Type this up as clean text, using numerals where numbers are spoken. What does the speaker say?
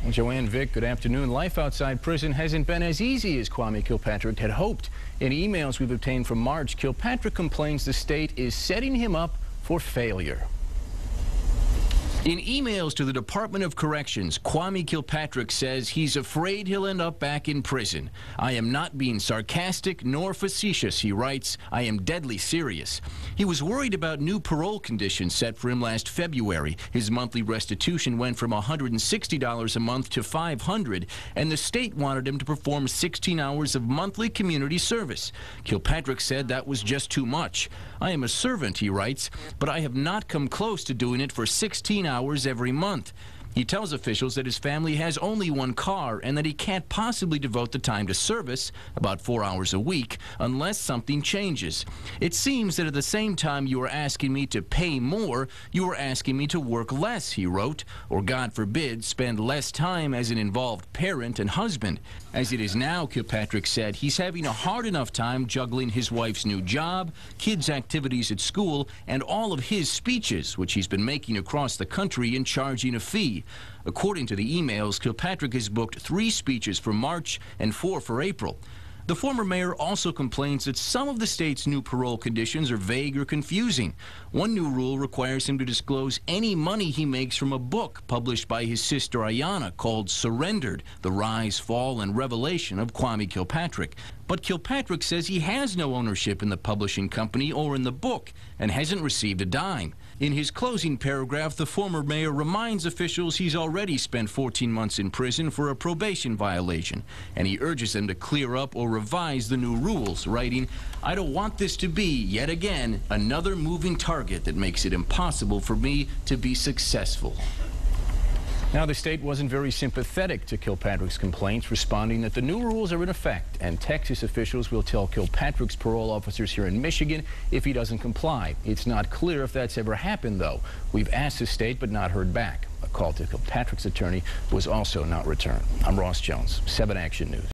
Well, Joanne, Vic, good afternoon. Life outside prison hasn't been as easy as Kwame Kilpatrick had hoped. In emails we've obtained from March, Kilpatrick complains the state is setting him up for failure. In emails to the Department of Corrections, Kwame Kilpatrick says he's afraid he'll end up back in prison. I am not being sarcastic nor facetious, he writes. I am deadly serious. He was worried about new parole conditions set for him last February. His monthly restitution went from $160 a month to $500, and the state wanted him to perform 16 hours of monthly community service. Kilpatrick said that was just too much. I am a servant, he writes, but I have not come close to doing it for 16 hours every month. He tells officials that his family has only one car and that he can't possibly devote the time to service, about 4 hours a week, unless something changes. It seems that at the same time you are asking me to pay more, you are asking me to work less, he wrote, or God forbid, spend less time as an involved parent and husband. As it is now, Kilpatrick said, he's having a hard enough time juggling his wife's new job, kids' activities at school, and all of his speeches, which he's been making across the country and charging a fee. According to the emails, Kilpatrick has booked 3 speeches for March and 4 for April. The former mayor also complains that some of the state's new parole conditions are vague or confusing. One new rule requires him to disclose any money he makes from a book published by his sister Ayanna called Surrendered, The Rise, Fall, and Revelation of Kwame Kilpatrick. But Kilpatrick says he has no ownership in the publishing company or in the book and hasn't received a dime. In his closing paragraph, the former mayor reminds officials he's already spent 14 months in prison for a probation violation, and he urges them to clear up or revise the new rules, writing, I don't want this to be, yet again, another moving target that makes it impossible for me to be successful. Now, the state wasn't very sympathetic to Kilpatrick's complaints, responding that the new rules are in effect, and Texas officials will tell Kilpatrick's parole officers here in Michigan if he doesn't comply. It's not clear if that's ever happened, though. We've asked the state, but not heard back. A call to Kilpatrick's attorney was also not returned. I'm Ross Jones, 7 Action News.